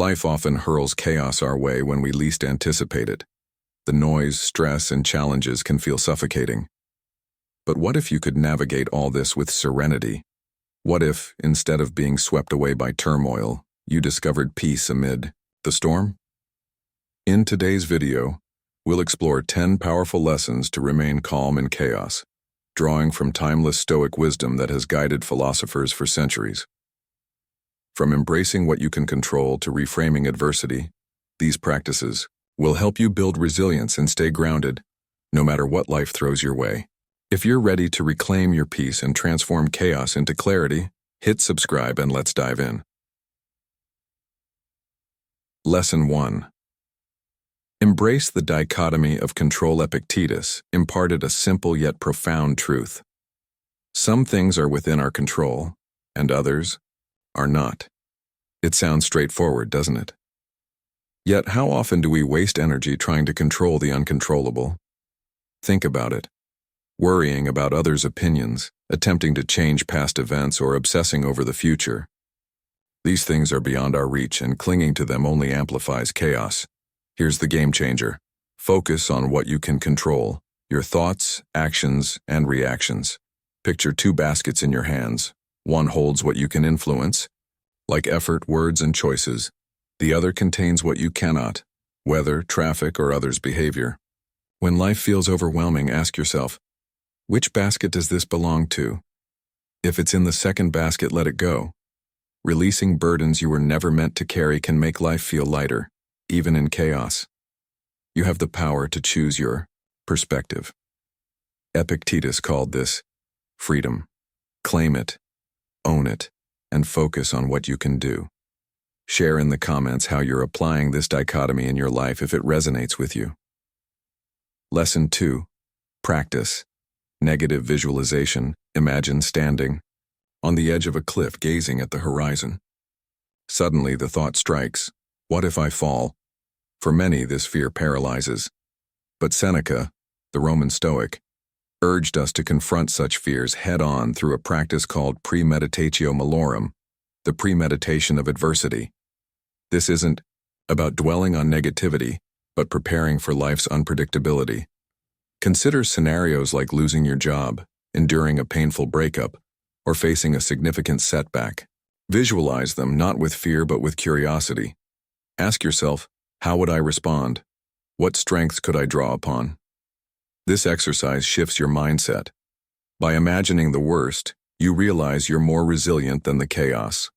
Life often hurls chaos our way when we least anticipate it. The noise, stress, and challenges can feel suffocating. But what if you could navigate all this with serenity? What if, instead of being swept away by turmoil, you discovered peace amid the storm? In today's video, we'll explore 10 powerful lessons to remain calm in chaos, drawing from timeless Stoic wisdom that has guided philosophers for centuries. From embracing what you can control to reframing adversity, these practices will help you build resilience and stay grounded, no matter what life throws your way. If you're ready to reclaim your peace and transform chaos into clarity, hit subscribe and let's dive in. Lesson 1. Embrace the dichotomy of control. Epictetus imparted a simple yet profound truth. Some things are within our control, and others are not. It sounds straightforward, doesn't it? Yet how often do we waste energy trying to control the uncontrollable? Think about it. Worrying about others' opinions, attempting to change past events, or obsessing over the future. These things are beyond our reach, and clinging to them only amplifies chaos. Here's the game changer. Focus on what you can control: your thoughts, actions, and reactions. Picture two baskets in your hands. One holds what you can influence, like effort, words, and choices. The other contains what you cannot, weather, traffic, or others' behavior. When life feels overwhelming, ask yourself, which basket does this belong to? If it's in the second basket, let it go. Releasing burdens you were never meant to carry can make life feel lighter, even in chaos. You have the power to choose your perspective. Epictetus called this freedom. Claim it, own it, and focus on what you can do. Share in the comments how you're applying this dichotomy in your life if it resonates with you. Lesson 2. Practice. Negative visualization. Imagine standing on the edge of a cliff gazing at the horizon. Suddenly the thought strikes, what if I fall? For many, this fear paralyzes. But Seneca, the Roman Stoic, urged us to confront such fears head-on through a practice called premeditatio malorum, the premeditation of adversity. This isn't about dwelling on negativity, but preparing for life's unpredictability. Consider scenarios like losing your job, enduring a painful breakup, or facing a significant setback. Visualize them not with fear but with curiosity. Ask yourself, how would I respond? What strengths could I draw upon? This exercise shifts your mindset. By imagining the worst, you realize you're more resilient than the chaos.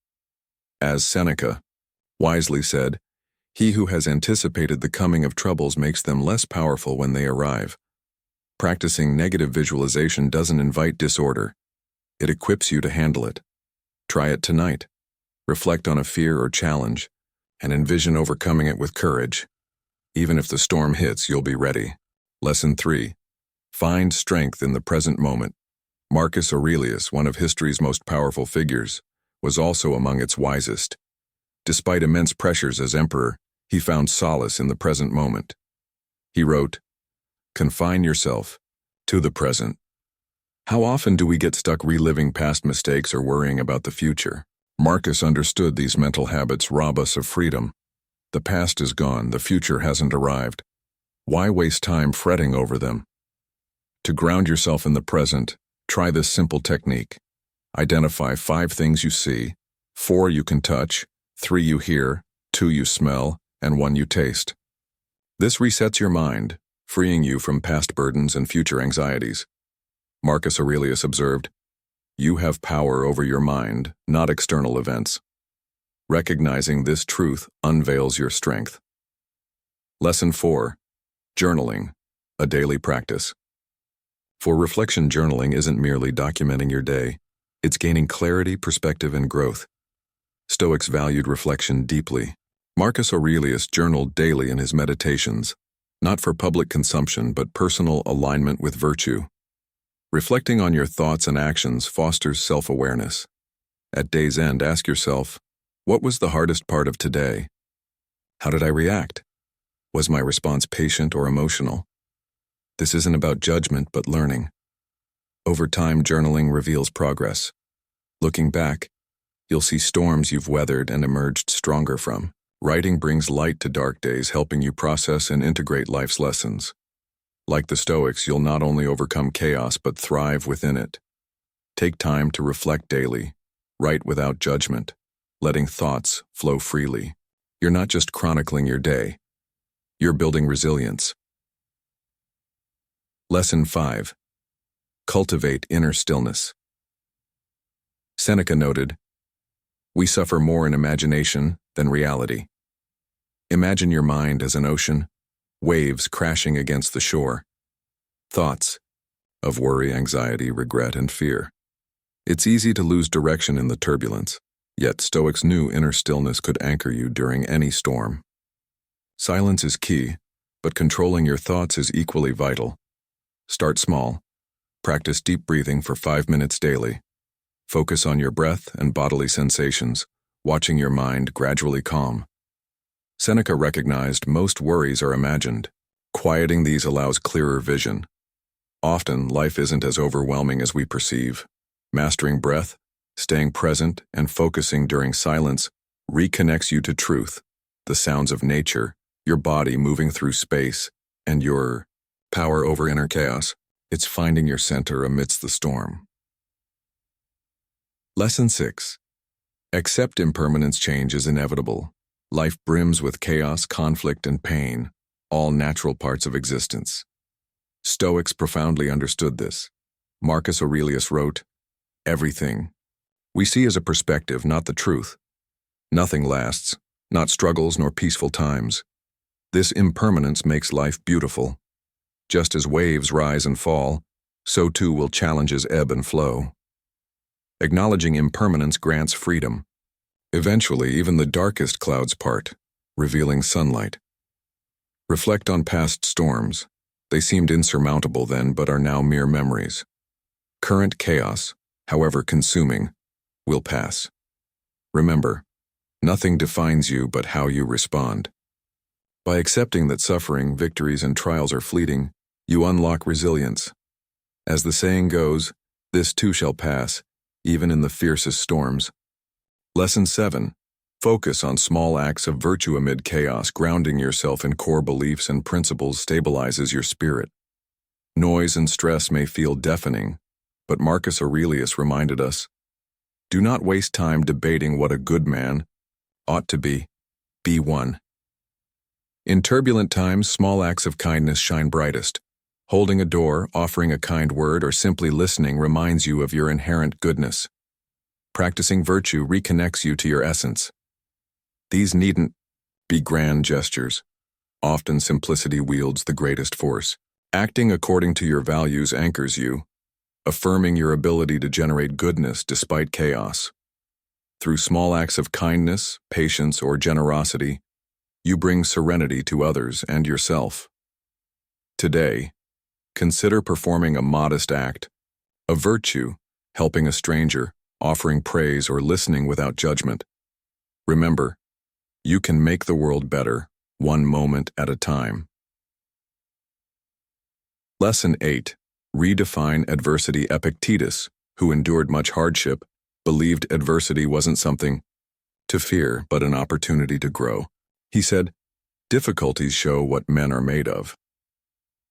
As Seneca wisely said, he who has anticipated the coming of troubles makes them less powerful when they arrive. Practicing negative visualization doesn't invite disorder. It equips you to handle it. Try it tonight. Reflect on a fear or challenge, and envision overcoming it with courage. Even if the storm hits, you'll be ready. Lesson 3. Find strength in the present moment. Marcus Aurelius, one of history's most powerful figures, was also among its wisest. Despite immense pressures as emperor, he found solace in the present moment. He wrote, "Confine yourself to the present." How often do we get stuck reliving past mistakes or worrying about the future? Marcus understood these mental habits rob us of freedom. The past is gone, the future hasn't arrived. Why waste time fretting over them? To ground yourself in the present, try this simple technique. Identify 5 things you see, 4 you can touch, 3 you hear, 2 you smell, and 1 you taste. This resets your mind, freeing you from past burdens and future anxieties. Marcus Aurelius observed, "You have power over your mind, not external events." Recognizing this truth unveils your strength. Lesson 4. Journaling, a daily practice. For reflection, journaling isn't merely documenting your day. It's gaining clarity, perspective, and growth. Stoics valued reflection deeply. Marcus Aurelius journaled daily in his meditations, not for public consumption but personal alignment with virtue. Reflecting on your thoughts and actions fosters self-awareness. At day's end, ask yourself, what was the hardest part of today? How did I react? Was my response patient or emotional? This isn't about judgment but learning. Over time, journaling reveals progress. Looking back, you'll see storms you've weathered and emerged stronger from. Writing brings light to dark days, helping you process and integrate life's lessons. Like the Stoics, you'll not only overcome chaos but thrive within it. Take time to reflect daily. Write without judgment, letting thoughts flow freely. You're not just chronicling your day. You're building resilience. Lesson 5. Cultivate inner stillness. Seneca noted, "We suffer more in imagination than reality." Imagine your mind as an ocean, waves crashing against the shore. Thoughts of worry, anxiety, regret, and fear. It's easy to lose direction in the turbulence, yet Stoics knew inner stillness could anchor you during any storm. Silence is key, but controlling your thoughts is equally vital. Start small. Practice deep breathing for 5 minutes daily. Focus on your breath and bodily sensations, watching your mind gradually calm. Seneca recognized most worries are imagined. Quieting these allows clearer vision. Often, life isn't as overwhelming as we perceive. Mastering breath, staying present, and focusing during silence reconnects you to truth, the sounds of nature, your body moving through space, and your power over inner chaos. It's finding your center amidst the storm. Lesson 6. Accept impermanence. Change is inevitable. Life brims with chaos, conflict, and pain, all natural parts of existence. Stoics profoundly understood this. Marcus Aurelius wrote, "Everything we see is a perspective, not the truth. Nothing lasts, not struggles nor peaceful times. This impermanence makes life beautiful. Just as waves rise and fall, so too will challenges ebb and flow." Acknowledging impermanence grants freedom. Eventually, even the darkest clouds part, revealing sunlight. Reflect on past storms. They seemed insurmountable then, but are now mere memories. Current chaos, however consuming, will pass. Remember, nothing defines you but how you respond. By accepting that suffering, victories, and trials are fleeting, you unlock resilience. As the saying goes, this too shall pass, even in the fiercest storms. Lesson 7. Focus on small acts of virtue amid chaos. Grounding yourself in core beliefs and principles stabilizes your spirit. Noise and stress may feel deafening, but Marcus Aurelius reminded us, "Do not waste time debating what a good man ought to be. Be one." In turbulent times, small acts of kindness shine brightest. Holding a door, offering a kind word, or simply listening reminds you of your inherent goodness. Practicing virtue reconnects you to your essence. These needn't be grand gestures. Often simplicity wields the greatest force. Acting according to your values anchors you, affirming your ability to generate goodness despite chaos. Through small acts of kindness, patience, or generosity, you bring serenity to others and yourself. Today, consider performing a modest act, a virtue, helping a stranger, offering praise, or listening without judgment. Remember, you can make the world better, one moment at a time. Lesson 8. Redefine adversity. Epictetus, who endured much hardship, believed adversity wasn't something to fear, but an opportunity to grow. He said, "Difficulties show what men are made of."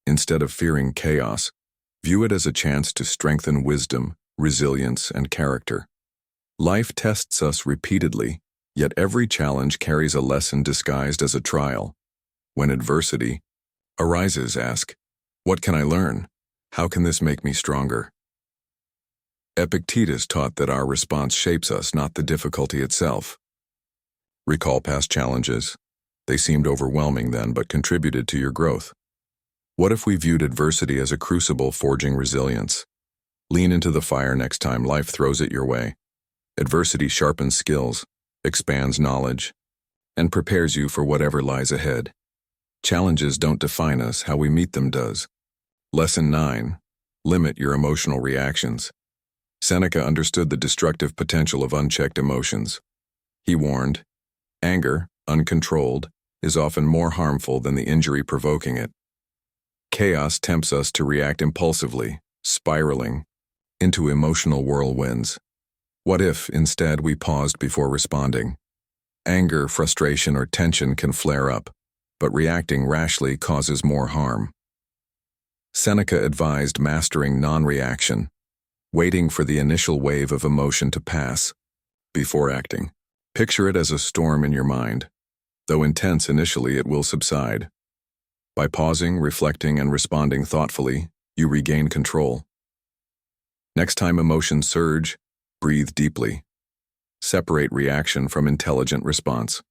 Instead of fearing chaos, view it as a chance to strengthen wisdom, resilience, and character. Life tests us repeatedly, yet every challenge carries a lesson disguised as a trial. When adversity arises, ask, "What can I learn? How can this make me stronger?" Epictetus taught that our response shapes us, not the difficulty itself. Recall past challenges. They seemed overwhelming then, but contributed to your growth. What if we viewed adversity as a crucible forging resilience? Lean into the fire next time life throws it your way. Adversity sharpens skills, expands knowledge, and prepares you for whatever lies ahead. Challenges don't define us, how we meet them does. Lesson 9. Limit your emotional reactions. Seneca understood the destructive potential of unchecked emotions. He warned, "Anger, uncontrolled, is often more harmful than the injury provoking it." Chaos tempts us to react impulsively, spiraling into emotional whirlwinds. What if, instead, we paused before responding? Anger, frustration, or tension can flare up, but reacting rashly causes more harm. Seneca advised mastering non-reaction, waiting for the initial wave of emotion to pass before acting. Picture it as a storm in your mind. Though intense initially, it will subside. By pausing, reflecting, and responding thoughtfully, you regain control. Next time emotions surge, breathe deeply. Separate reaction from intelligent response.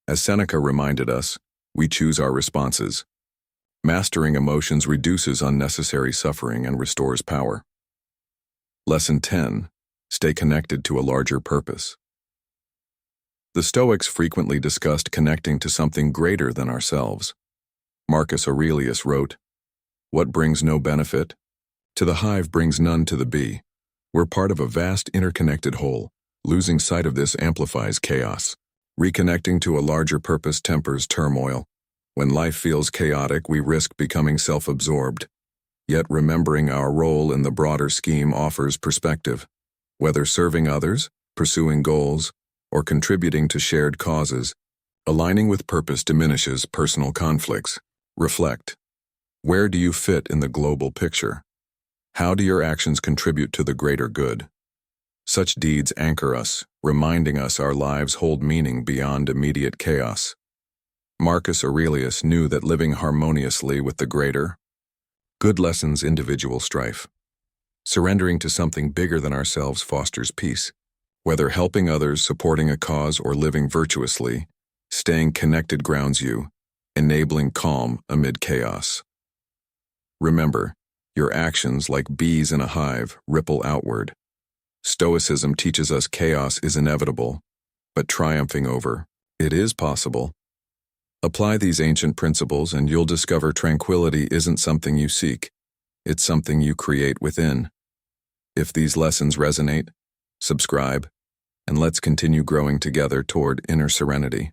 As Seneca reminded us, we choose our responses. Mastering emotions reduces unnecessary suffering and restores power. Lesson 10. Stay connected to a larger purpose. The Stoics frequently discussed connecting to something greater than ourselves. Marcus Aurelius wrote, "What brings no benefit to the hive brings none to the bee." We're part of a vast interconnected whole. Losing sight of this amplifies chaos. Reconnecting to a larger purpose tempers turmoil. When life feels chaotic, we risk becoming self-absorbed. Yet remembering our role in the broader scheme offers perspective. Whether serving others, pursuing goals, or contributing to shared causes, aligning with purpose diminishes personal conflicts. Reflect. Where do you fit in the global picture? How do your actions contribute to the greater good? Such deeds anchor us, reminding us our lives hold meaning beyond immediate chaos. Marcus Aurelius knew that living harmoniously with the greater good lessens individual strife. Surrendering to something bigger than ourselves fosters peace. Whether helping others, supporting a cause, or living virtuously, staying connected grounds you, enabling calm amid chaos. Remember, your actions, like bees in a hive, ripple outward. Stoicism teaches us chaos is inevitable, but triumphing over it is possible. Apply these ancient principles and you'll discover tranquility isn't something you seek, it's something you create within. If these lessons resonate, subscribe, and let's continue growing together toward inner serenity.